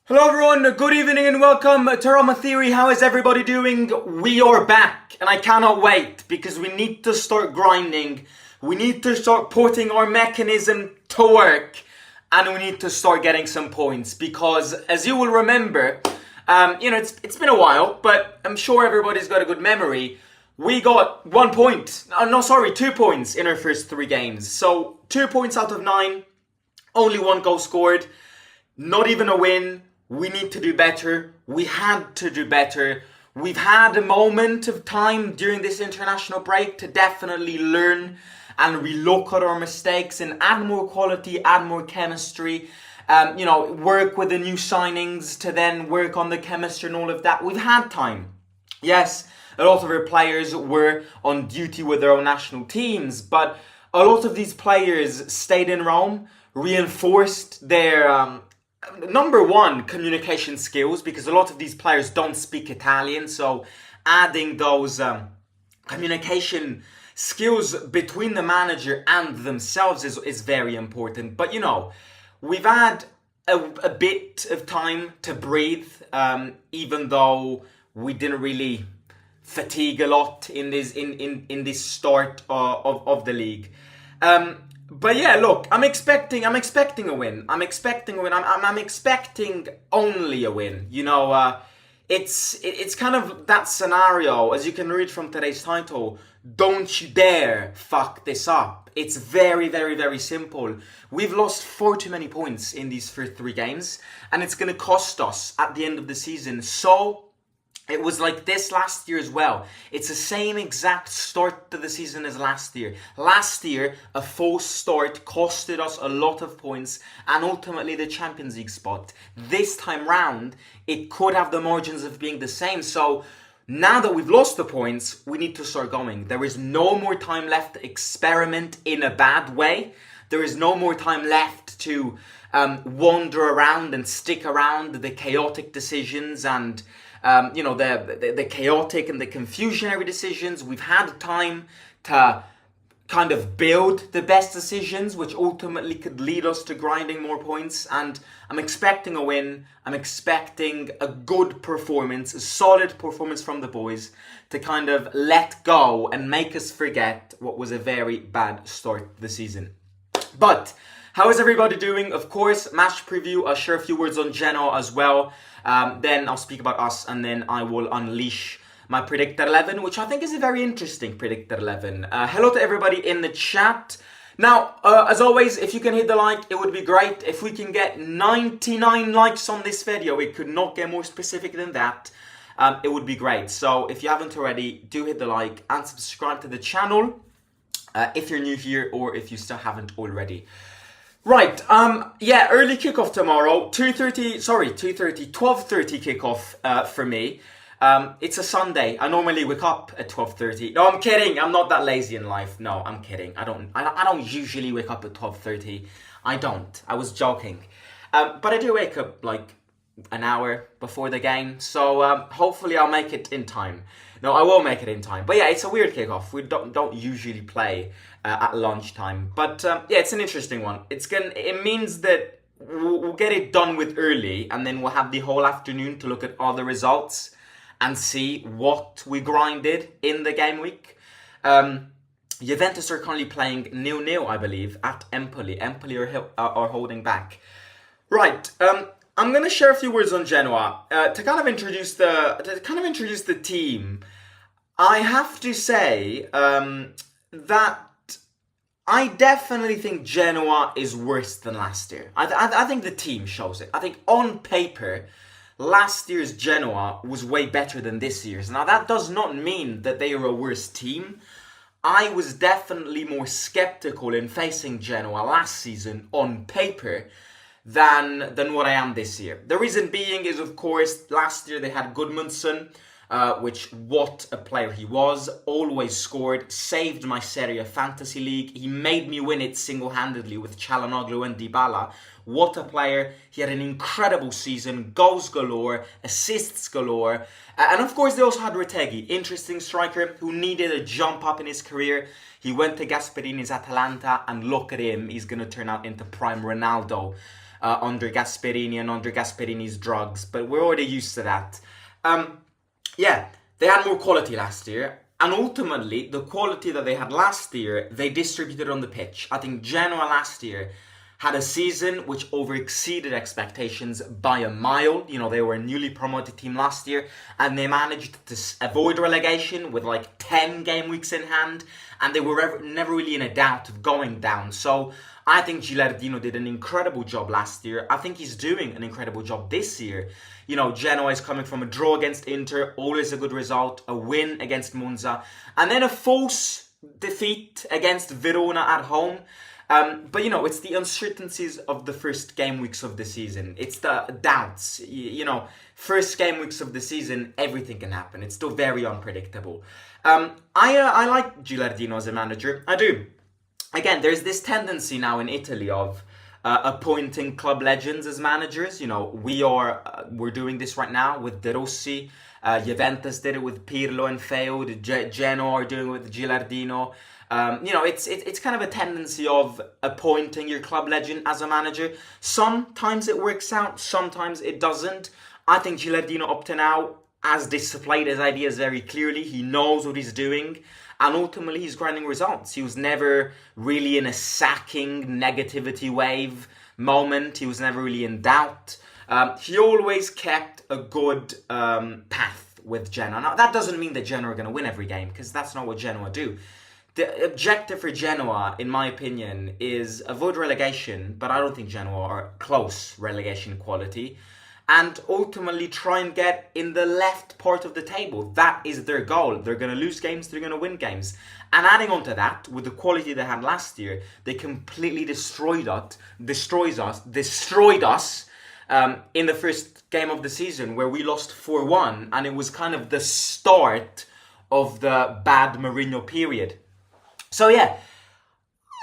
Hello everyone, good evening and welcome to Roma Theory. How is everybody doing? We are back and I cannot wait because we need to start grinding. We need to start putting our mechanism to work and we need to start getting some points because as you will remember, it's been a while, but I'm sure everybody's got a good memory. We got 1 point, 2 points in our first 3 games. So 2 points out of 9, only 1 goal scored, not even a win. We need to do better. We had to do better. We've had a moment of time during this international break to definitely learn and relook at our mistakes and add more quality, add more chemistry, work with the new signings to then work on the chemistry and all of that. We've had time. Yes, a lot of our players were on duty with their own national teams, but a lot of these players stayed in Rome, reinforced their number one, communication skills, because a lot of these players don't speak Italian, so adding those communication skills between the manager and themselves is very important. But we've had a bit of time to breathe, even though we didn't really fatigue a lot in this start of the league. But yeah, look, I'm expecting a win. I'm expecting only a win. It's kind of that scenario, as you can read from today's title. Don't you dare fuck this up. It's very, very, very simple. We've lost far too many points in these first 3 games, and it's going to cost us at the end of the season. So it was like this last year as well. It's the same exact start to the season as last year. Last year, a false start costed us a lot of points and ultimately the Champions League spot. This time round, it could have the margins of being the same. So now that we've lost the points, we need to start going. There is no more time left to experiment in a bad way. There is no more time left to wander around and stick around the chaotic decisions and the chaotic and the confusionary decisions. We've had time to kind of build the best decisions, which ultimately could lead us to grinding more points. And I'm expecting a win. I'm expecting a good performance, a solid performance from the boys to kind of let go and make us forget what was a very bad start to the season. But how is everybody doing? Of course, match preview. I'll share a few words on Genoa as well. Then I'll speak about us and then I will unleash my Predictor 11, which I think is a very interesting Predictor 11. Hello to everybody in the chat. Now, as always, if you can hit the like, it would be great. If we can get 99 likes on this video, it could not get more specific than that. It would be great. So if you haven't already, do hit the like and subscribe to the channel if you're new here or if you still haven't already. Right, early kickoff tomorrow, 12:30 kickoff for me. It's a Sunday. I normally wake up at 12:30. No, I'm kidding. I'm not that lazy in life. No, I'm kidding. I don't usually wake up at 12:30. I don't. I was joking. But I do wake up like an hour before the game. So hopefully I'll make it in time. No, I will make it in time. But yeah, it's a weird kickoff. We don't usually play at lunchtime. But it's an interesting one. It means that we'll get it done with early, and then we'll have the whole afternoon to look at all the results and see what we grinded in the game week. Juventus are currently playing 0-0, I believe, at Empoli. Empoli are holding back. Right. I'm going to share a few words on Genoa to kind of introduce the team. I have to say that I definitely think Genoa is worse than last year. I think the team shows it. I think on paper, last year's Genoa was way better than this year's. Now that does not mean that they are a worse team. I was definitely more skeptical in facing Genoa last season on paper than what I am this year. The reason being is, of course, last year they had Gudmundsson, which what a player he was, always scored, saved my Serie A fantasy league. He made me win it single-handedly with Çalhanoğlu and Dybala. What a player. He had an incredible season, goals galore, assists galore. And of course they also had Retegui, interesting striker who needed a jump up in his career. He went to Gasperini's Atalanta and look at him, he's going to turn out into prime Ronaldo. under Gasperini and under Gasperini's drugs, but we're already used to that. Yeah, they had more quality last year, and ultimately, the quality that they had last year, they distributed on the pitch. I think Genoa last year had a season which over-exceeded expectations by a mile. You know, they were a newly promoted team last year, and they managed to avoid relegation with like 10 game weeks in hand, and they were never really in a doubt of going down. So I think Gilardino did an incredible job last year. I think he's doing an incredible job this year. You know, Genoa is coming from a draw against Inter, always a good result, a win against Monza, and then a false defeat against Verona at home. But, you know, it's the uncertainties of the first game weeks of the season. It's the doubts. You know, first game weeks of the season, everything can happen. It's still very unpredictable. I like Gilardino as a manager. I do. Again, there's this tendency now in Italy of appointing club legends as managers. You know, we're doing this right now with De Rossi. Juventus did it with Pirlo and failed. Genoa are doing it with Gilardino. You know, it's kind of a tendency of appointing your club legend as a manager. Sometimes it works out, sometimes it doesn't. I think Gilardino up to now has displayed his ideas very clearly. He knows what he's doing, and ultimately he's grinding results. He was never really in a sacking negativity wave moment. He was never really in doubt. He always kept a good path with Genoa. Now, that doesn't mean that Genoa are going to win every game, because that's not what Genoa do. The objective for Genoa, in my opinion, is avoid relegation, but I don't think Genoa are close relegation quality, and ultimately try and get in the left part of the table. That is their goal. They're going to lose games, they're going to win games. And adding on to that, with the quality they had last year, they completely destroyed us in the first game of the season, where we lost 4-1, and it was kind of the start of the bad Mourinho period. So yeah,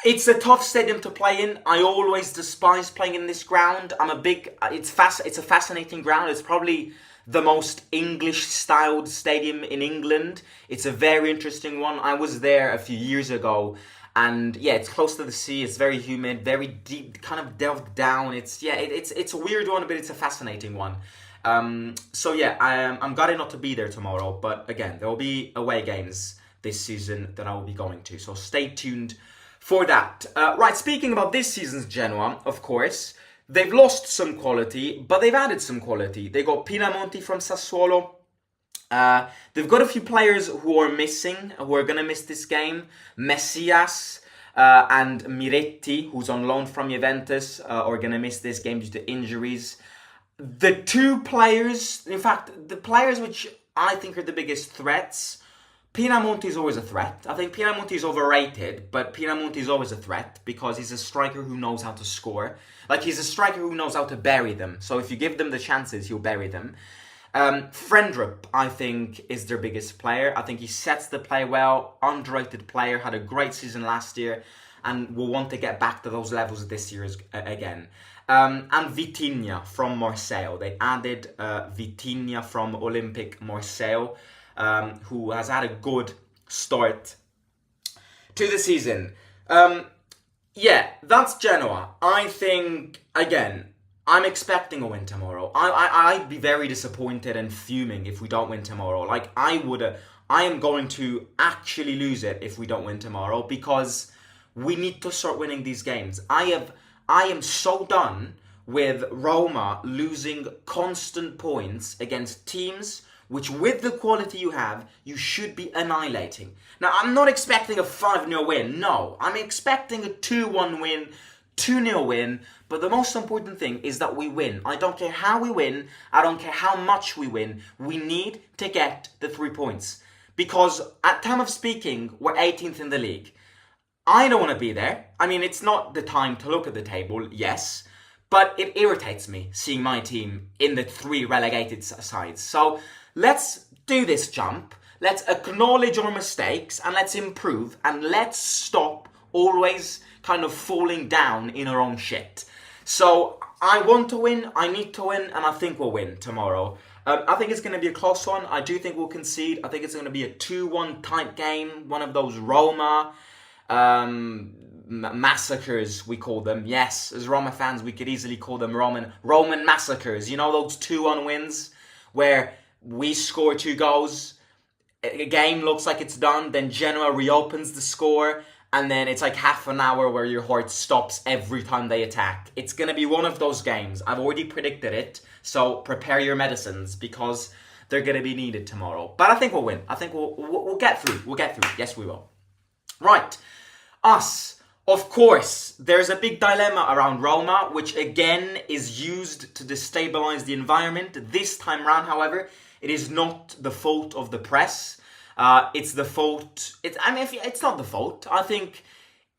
it's a tough stadium to play in. I always despise playing in this ground. It's a fascinating ground. It's probably the most English-styled stadium in England. It's a very interesting one. I was there a few years ago, and yeah, it's close to the sea. It's very humid, very deep, kind of delved down. It's a weird one, but it's a fascinating one. So yeah, I'm gutted not to be there tomorrow, but again, there will be away games this season that I will be going to, so stay tuned for that. Right, speaking about this season's Genoa, of course, they've lost some quality, but they've added some quality. They got Pinamonti from Sassuolo. They've got a few players who are missing, who are going to miss this game. Messias and Miretti, who's on loan from Juventus, are going to miss this game due to injuries. The two players, in fact, the players which I think are the biggest threats, Pinamonti is always a threat. I think Pinamonti is overrated, but Pinamonti is always a threat because he's a striker who knows how to score. Like, he's a striker who knows how to bury them. So if you give them the chances, he'll bury them. Frendrup, I think, is their biggest player. I think he sets the play well, underrated player, had a great season last year, and will want to get back to those levels this year again. And Vitinha from Marseille. They added Vitinha from Olympique Marseille, who has had a good start to the season. Yeah, that's Genoa. I think, again, I'm expecting a win tomorrow. I'd be very disappointed and fuming if we don't win tomorrow. Like, I am going to actually lose it if we don't win tomorrow, because we need to start winning these games. I am so done with Roma losing constant points against teams which, with the quality you have, you should be annihilating. Now, I'm not expecting a 5-0 win. No, I'm expecting a 2-1 win, 2-0 win. But the most important thing is that we win. I don't care how we win. I don't care how much we win. We need to get the 3 points. Because at time of speaking, we're 18th in the league. I don't want to be there. I mean, it's not the time to look at the table, yes. But it irritates me seeing my team in the 3 relegated sides. So let's do this jump. Let's acknowledge our mistakes and let's improve. And let's stop always kind of falling down in our own shit. So I want to win, I need to win, and I think we'll win tomorrow. I think it's going to be a close one. I do think we'll concede. I think it's going to be a 2-1 tight game. One of those Roma, massacres, we call them. Yes, as Roma fans, we could easily call them Roman massacres. You know those 2-1 wins where we score 2 goals, a game looks like it's done, then Genoa reopens the score, and then it's like half an hour where your heart stops every time they attack. It's going to be one of those games. I've already predicted it, so prepare your medicines because they're going to be needed tomorrow. But I think we'll win. I think we'll get through. We'll get through. Yes, we will. Right. Us. Of course, there's a big dilemma around Roma, which again is used to destabilize the environment. This time round, however, it is not the fault of the press. It's the fault. It's not the fault. I think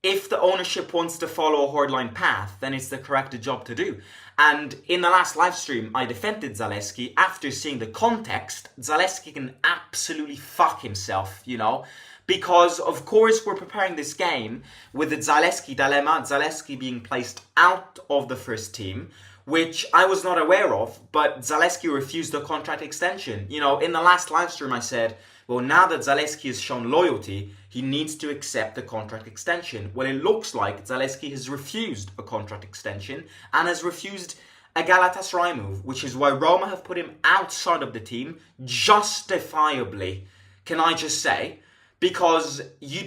if the ownership wants to follow a hardline path, then it's the correct job to do. And in the last live stream, I defended Zaleski. After seeing the context, Zaleski can absolutely fuck himself, you know. Because, of course, we're preparing this game with the Zaleski dilemma, Zaleski being placed out of the first team, which I was not aware of, but Zaleski refused a contract extension. You know, in the last live stream I said, well, now that Zaleski has shown loyalty, he needs to accept a contract extension. Well, it looks like Zaleski has refused a contract extension and has refused a Galatasaray move, which is why Roma have put him outside of the team, justifiably, can I just say, because you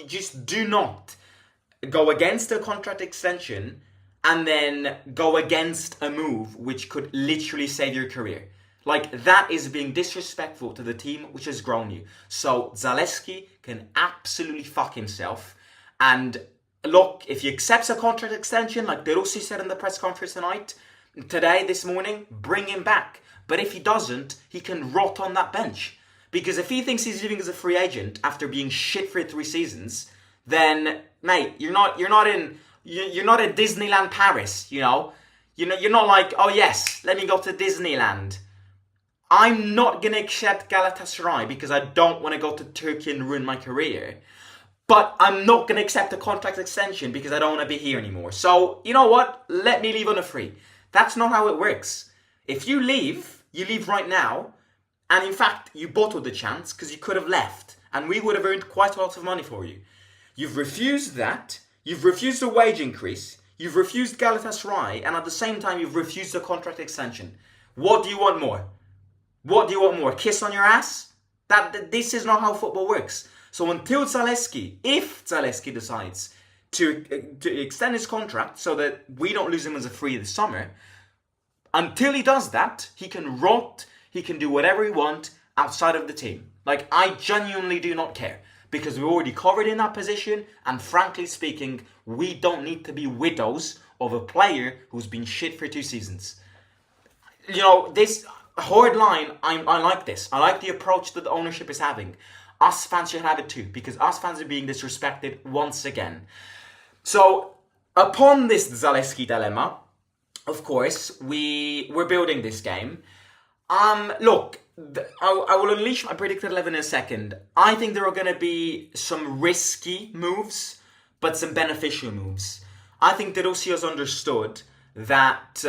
just do not go against a contract extension and then go against a move which could literally save your career. Like, that is being disrespectful to the team which has grown you. So Zaleski can absolutely fuck himself. And look, if he accepts a contract extension, like De Rossi said in the press conference this morning, bring him back. But if he doesn't, he can rot on that bench. Because if he thinks he's leaving as a free agent after being shit for 3 seasons, then, mate, you're not at Disneyland Paris, you know? You're not like, oh yes, let me go to Disneyland. I'm not going to accept Galatasaray because I don't want to go to Turkey and ruin my career. But I'm not going to accept a contract extension because I don't want to be here anymore. So, you know what? Let me leave on a free. That's not how it works. If you leave right now. And in fact, you bottled the chance because you could have left. And we would have earned quite a lot of money for you. You've refused that. You've refused a wage increase. You've refused Galatasaray. And at the same time, you've refused a contract extension. What do you want more? What do you want more? Kiss on your ass? This is not how football works. So until Zaleski, if Zaleski decides to extend his contract so that we don't lose him as a free this summer, until he does that, he can rot, he can do whatever he wants outside of the team. Like, I genuinely do not care because we're already covered in that position, and frankly speaking, we don't need to be widows of a player who's been shit for 2 seasons. You know, this hard line, I like this. I like the approach that the ownership is having. Us fans should have it too, because us fans are being disrespected once again. So, upon this Zaleski dilemma, of course, we're building this game. Look, I will unleash my predicted 11 in a second. I think there are going to be some risky moves, but some beneficial moves. I think De Rossi has understood that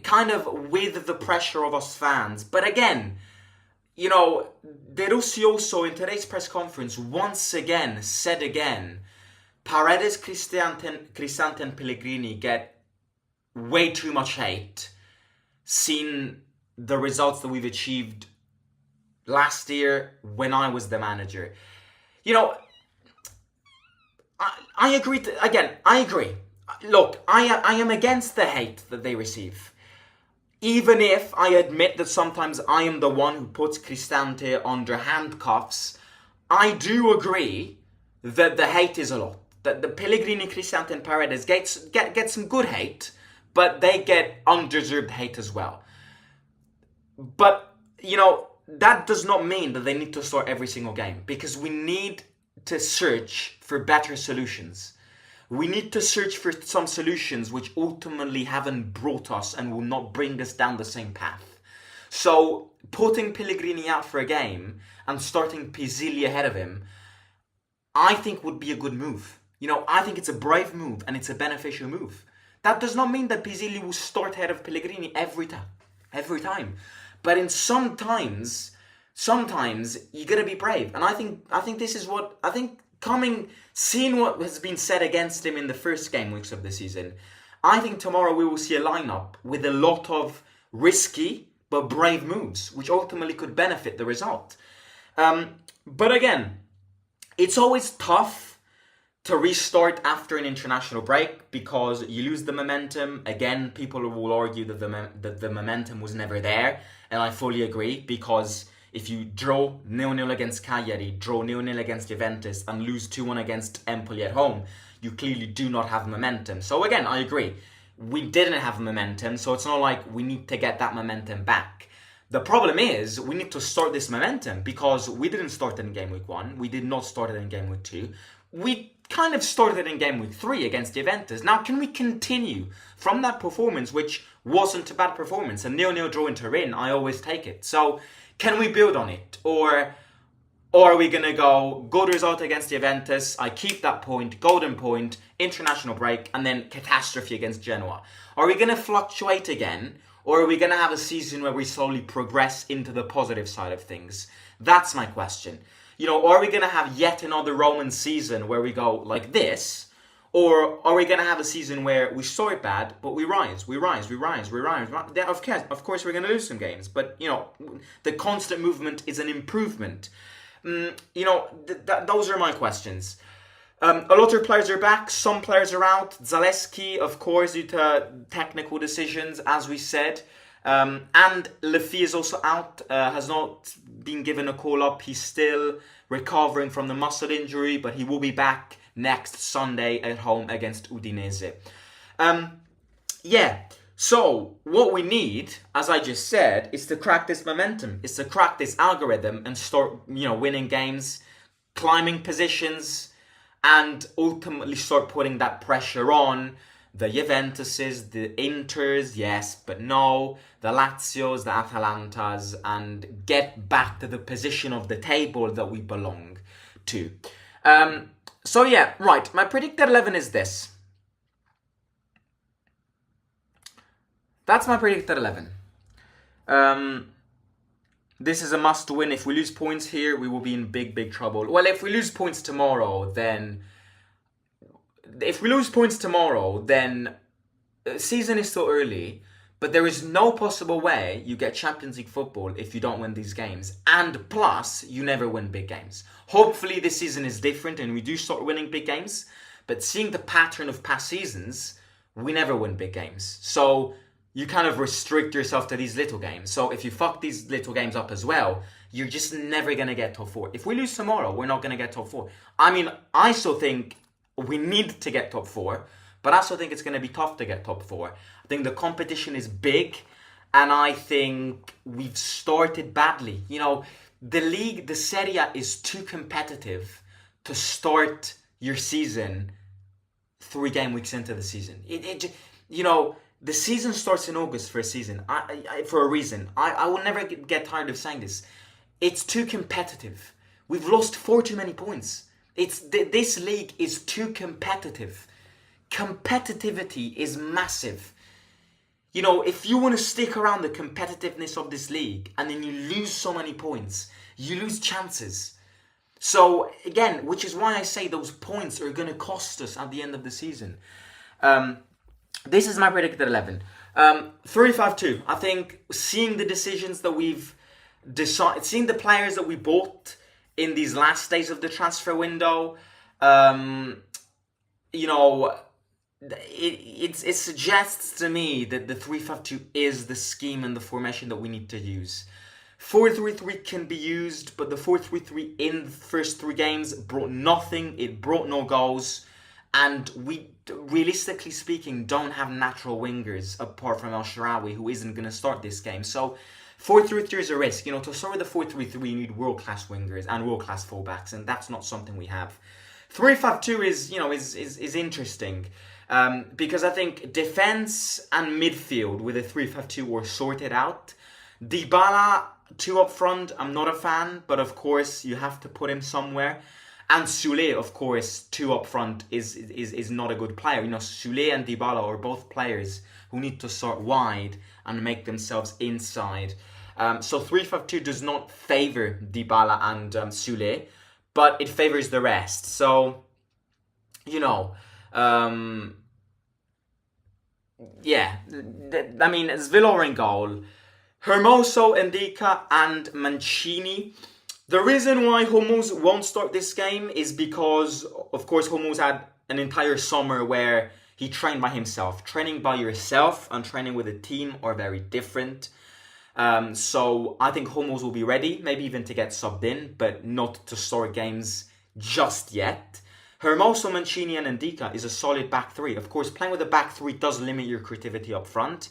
kind of with the pressure of us fans. But again, you know, De Rossi also in today's press conference once again said again, Paredes, Cristante and Pellegrini get way too much hate. Seen the results that we've achieved last year when I was the manager. You know, I agree. I agree. Look, I am against the hate that they receive. Even if I admit that sometimes I am the one who puts Cristante under handcuffs, I do agree that the hate is a lot. That the Pellegrini, Cristante and Paredes get some good hate, but they get undeserved hate as well. But, you know, that does not mean that they need to start every single game, because we need to search for better solutions. We need to search for some solutions which ultimately haven't brought us and will not bring us down the same path. So, putting Pellegrini out for a game and starting Pizzilli ahead of him, I think would be a good move. You know, I think it's a brave move and it's a beneficial move. That does not mean that Pizzilli will start ahead of Pellegrini every time. But in sometimes you gotta be brave. And I think seeing what has been said against him in the first game weeks of the season, I think tomorrow we will see a lineup with a lot of risky but brave moves, which ultimately could benefit the result. But again, it's always tough to restart after an international break because you lose the momentum. Again, people will argue that the momentum was never there, and I fully agree, because if you draw 0-0 against Cagliari, draw 0-0 against Juventus, and lose 2-1 against Empoli at home, you clearly do not have momentum. So again, I agree. We didn't have momentum, so it's not like we need to get that momentum back. The problem is, we need to start this momentum, because we didn't start it in game week 1. We did not start it in game week 2. We kind of started in game week 3 against Juventus. Now, can we continue from that performance, which wasn't a bad performance? A 0-0 draw in Turin, I always take it. So, can we build on it? Or are we going to go good result against Juventus, I keep that point, golden point, international break, and then catastrophe against Genoa? Are we going to fluctuate again? Or are we going to have a season where we slowly progress into the positive side of things? That's my question. Are we going to have yet another Roman season where we go like this? Or are we going to have a season where we start bad, but we rise? Of course, we're going to lose some games. But, the constant movement is an improvement. Those are my questions. A lot of players are back. Some players are out. Zaleski, of course, due to technical decisions, as we said. And Lefi is also out, has not been given a call-up. He's still recovering from the muscle injury, but he will be back next Sunday at home against Udinese. So what we need, as I just said, is to crack this momentum. Is to crack this algorithm and start, winning games, climbing positions, and ultimately start putting that pressure on the Juventuses, the Inters, yes, but no, the Lazios, the Atalantas, and get back to the position of the table that we belong to. My predicted 11 is this. That's my predicted 11. This is a must win. If we lose points here, we will be in big, big trouble. Well, if we lose points tomorrow, then season is still early, but there is no possible way you get Champions League football if you don't win these games. And plus, you never win big games. Hopefully this season is different and we do start winning big games, but seeing the pattern of past seasons, we never win big games. So you kind of restrict yourself to these little games. So if you fuck these little games up as well, you're just never going to get top 4. If we lose tomorrow, we're not going to get top 4. I mean, I still think we need to get top 4, but I also think it's going to be tough to get top 4. I think the competition is big, and I think we've started badly. The league, the Serie A is too competitive to start your season 3 game weeks into the season. The season starts in August for a season, for a reason. I will never get tired of saying this. It's too competitive. We've lost 4 too many points. This league is too competitive. Competitivity is massive. If you want to stick around the competitiveness of this league and then you lose so many points, you lose chances. So again, which is why I say those points are going to cost us at the end of the season. This is my predicted 11. 3-5-2. I think seeing the decisions that we've decided, seeing the players that we bought in these last days of the transfer window, it suggests to me that the 3-5-2 is the scheme and the formation that we need to use. 4-3-3 can be used, but the 4-3-3 in the first 3 games brought nothing. It brought no goals. And we, realistically speaking, don't have natural wingers apart from El Shaarawy, who isn't going to start this game. So 4-3-3 is a risk. To start with the 4-3-3, you need world-class wingers and world-class fullbacks, and that's not something we have. 3-5-2 is interesting because I think defense and midfield with a 3-5-2 were sorted out. Dybala 2 up front, I'm not a fan, but of course you have to put him somewhere. And Soulé, of course, 2 up front is not a good player. Soulé and Dybala are both players who need to start wide and make themselves inside. So 3-5-2 does not favour Dybala and Soulé. but it favors the rest. So, you know, yeah, I mean, it's Villa in goal, Hermoso, Ndika, and Mancini. The reason why Hummels won't start this game is because, of course, Hummels had an entire summer where he trained by himself. Training by yourself and training with a team are very different. So I think Hummels will be ready, maybe even to get subbed in, but not to start games just yet. Hermoso, Mancini and Ndika is a solid back three. Of course, playing with a back three does limit your creativity up front.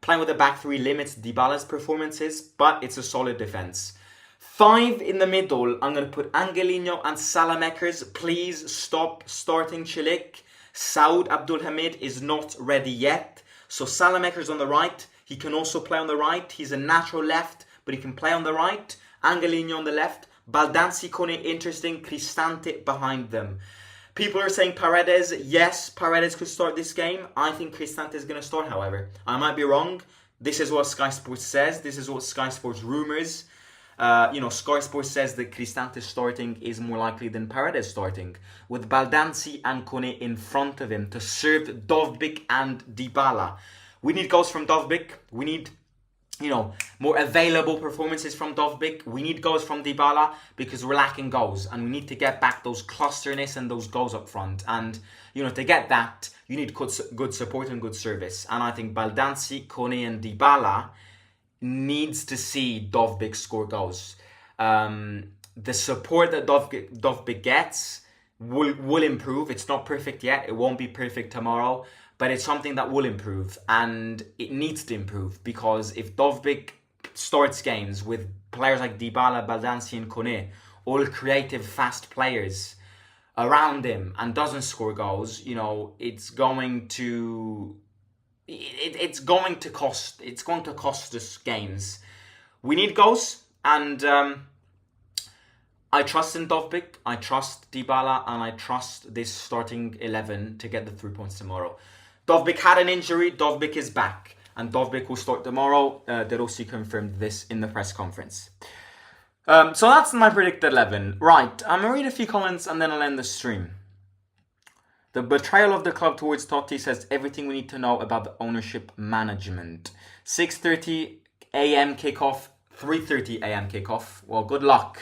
Playing with a back three limits Dybala's performances, but it's a solid defense. 5 in the middle, I'm going to put Angelino and Salamakers. Please stop starting Çelik. Saud Abdulhamid is not ready yet. So Salamakers on the right. He can also play on the right. He's a natural left, but he can play on the right. Angelino on the left. Baldanzi, Kone, interesting. Cristante behind them. People are saying Paredes. Yes, Paredes could start this game. I think Cristante is going to start, however. I might be wrong. This is what Sky Sports says. This is what Sky Sports rumors. Sky Sports says that Cristante starting is more likely than Paredes starting, with Baldanzi and Kone in front of him to serve Dovbyk and Dybala. We need goals from Dovbyk. We need, more available performances from Dovbyk. We need goals from Dybala because we're lacking goals, and we need to get back those clusterness and those goals up front. And to get that, you need good support and good service. And I think Baldanzi, Kone, and Dybala needs to see Dovbyk score goals. The support that Dovbyk gets will improve. It's not perfect yet. It won't be perfect tomorrow, but it's something that will improve, and it needs to improve, because if Dovbyk starts games with players like Dybala, Baldanzi and Kone, all creative, fast players around him, and doesn't score goals, it's going to cost us games. We need goals, and I trust in Dovbyk, I trust Dybala, and I trust this starting 11 to get the 3 points tomorrow. Dovbyk had an injury, Dovbyk is back, and Dovbyk will start tomorrow. De Rossi confirmed this in the press conference. So that's my predicted 11. Right, I'm going to read a few comments and then I'll end the stream. The betrayal of the club towards Totti says everything we need to know about the ownership management. 6:30 a.m. kickoff, 3:30 a.m. kickoff. Well, good luck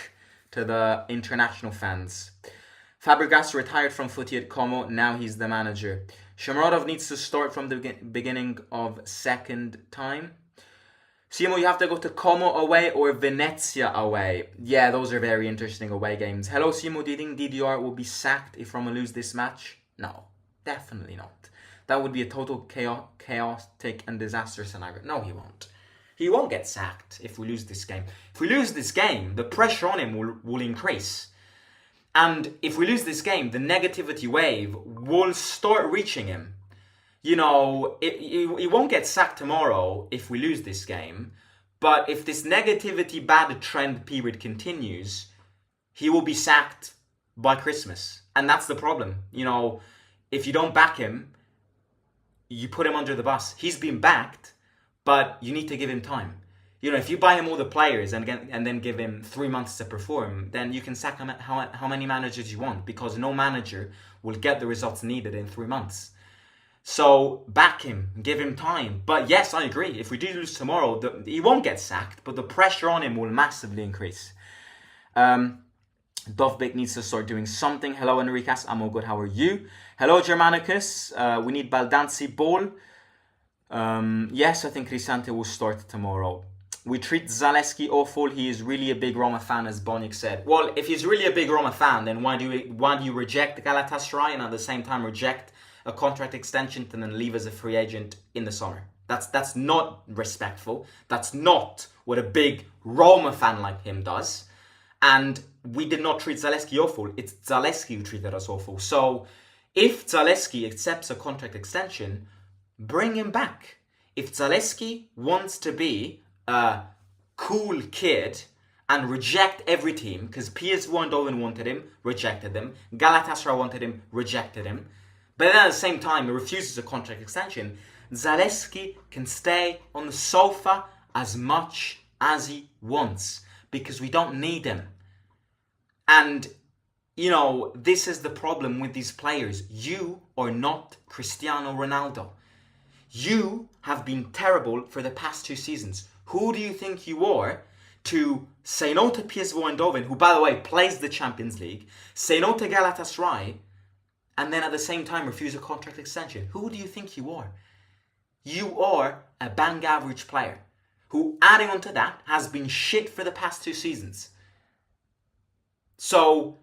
to the international fans. Fabregas retired from footy at Como, now he's the manager. Shomurodov needs to start from the beginning of second time. Simo, you have to go to Como away or Venezia away. Yeah, those are very interesting away games. Hello, Simo, do you think DDR will be sacked if Roma lose this match? No, definitely not. That would be a total chaotic and disaster scenario. No, he won't. He won't get sacked if we lose this game. If we lose this game, the pressure on him will increase. And if we lose this game, the negativity wave will start reaching him. He won't get sacked tomorrow if we lose this game. But if this negativity bad trend period continues, he will be sacked by Christmas. And that's the problem. If you don't back him, you put him under the bus. He's been backed, but you need to give him time. If you buy him all the players and then give him 3 months to perform, then you can sack him how many managers you want, because no manager will get the results needed in 3 months. So back him, give him time. But yes, I agree. If we do lose tomorrow, he won't get sacked, but the pressure on him will massively increase. Dovbyk needs to start doing something. Hello, Enriquez. I'm all good. How are you? Hello, Germanicus. We need Baldanzi ball. Yes, I think Cristante will start tomorrow. We treat Zaleski awful. He is really a big Roma fan, as Bonik said. Well, if he's really a big Roma fan, then why do you reject Galatasaray and at the same time reject a contract extension and then leave as a free agent in the summer? That's not respectful. That's not what a big Roma fan like him does. And we did not treat Zaleski awful. It's Zaleski who treated us awful. So if Zaleski accepts a contract extension, bring him back. If Zaleski wants to be a cool kid and reject every team, because PSV Eindhoven wanted him, rejected him, Galatasaray wanted him, rejected him, but then at the same time he refuses a contract extension, Zaleski can stay on the sofa as much as he wants, because we don't need him. And this is the problem with these players. You are not Cristiano Ronaldo. You have been terrible for the past 2 seasons. Who do you think you are to say no to PSV Eindhoven, who, by the way, plays the Champions League, say no to Galatasaray, and then at the same time refuse a contract extension? Who do you think you are? You are a bang average player who, adding on to that, has been shit for the past 2 seasons. So,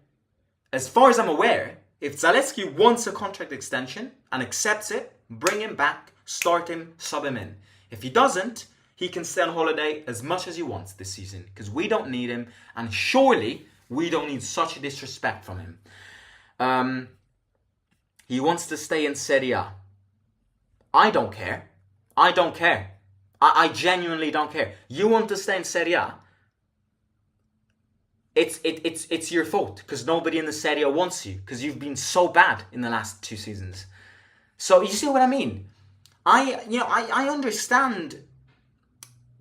as far as I'm aware, if Zaleski wants a contract extension and accepts it, bring him back, start him, sub him in. If he doesn't, he can stay on holiday as much as he wants this season, because we don't need him, and surely we don't need such a disrespect from him. He wants to stay in Serie A. I don't care. I don't care. I genuinely don't care. You want to stay in Serie A? It's your fault, because nobody in the Serie A wants you, because you've been so bad in the last 2 seasons. So you see what I mean? I understand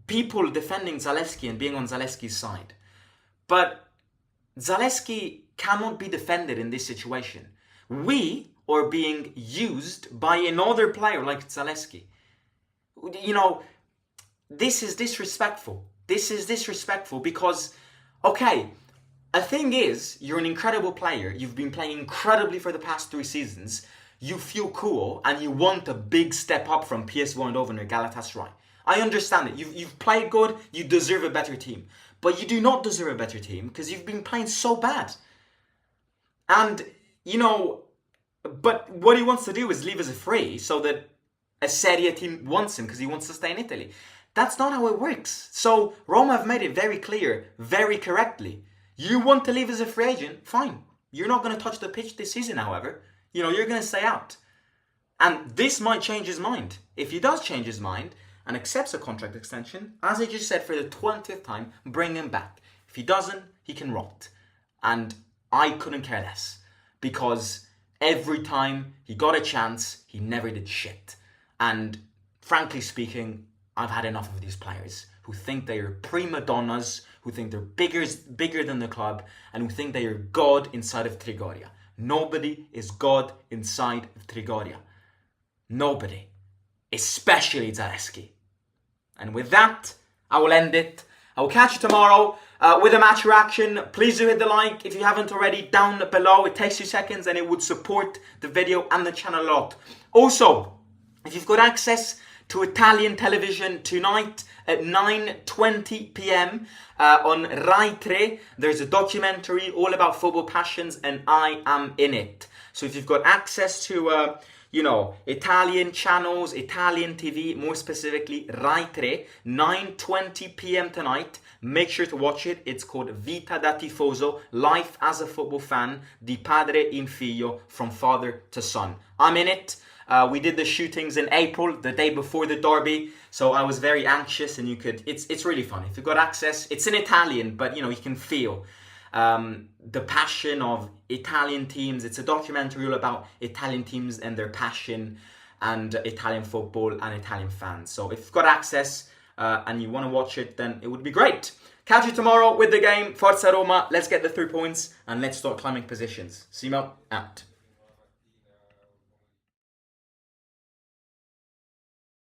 people defending Zaleski and being on Zaleski's side, but Zaleski cannot be defended in this situation. We are being used by another player like Zaleski. This is disrespectful. This is disrespectful because, okay, the thing is, you're an incredible player. You've been playing incredibly for the past 3 seasons. You feel cool and you want a big step up from PSV Eindhoven or Galatasaray. I understand it. You've played good. You deserve a better team. But you do not deserve a better team because you've been playing so bad. And, but what he wants to do is leave as a free so that a Serie A team wants him because he wants to stay in Italy. That's not how it works. So Roma have made it very clear, very correctly. You want to leave as a free agent? Fine. You're not going to touch the pitch this season, however. You're going to stay out. And this might change his mind. If he does change his mind and accepts a contract extension, as I just said for the 20th time, bring him back. If he doesn't, he can rot. And I couldn't care less. Because every time he got a chance, he never did shit. And frankly speaking, I've had enough of these players who think they are prima donnas, who think they're bigger than the club, and who think they are God inside of Trigoria. Nobody is God inside of Trigoria. Nobody. Especially Zaleski. And with that, I will end it. I will catch you tomorrow with a match reaction. Please do hit the like if you haven't already down below. It takes 2 seconds and it would support the video and the channel a lot. Also, if you've got access to Italian television tonight at 9:20 p.m. On Rai 3, there's a documentary all about football passions and I am in it. So if you've got access to, Italian channels, Italian TV, more specifically Rai 3, 9:20 p.m. tonight, make sure to watch it. It's called Vita da Tifoso, Life as a Football Fan, di padre in figlio, from father to son. I'm in it. We did the shootings in April, the day before the derby, so I was very anxious, and it's really fun. If you've got access, it's in Italian, but you can feel the passion of Italian teams. It's a documentary all about Italian teams and their passion and Italian football and Italian fans. So if you've got access and you want to watch it, then it would be great. Catch you tomorrow with the game. Forza Roma, let's get the 3 points and let's start climbing positions. Simo, out.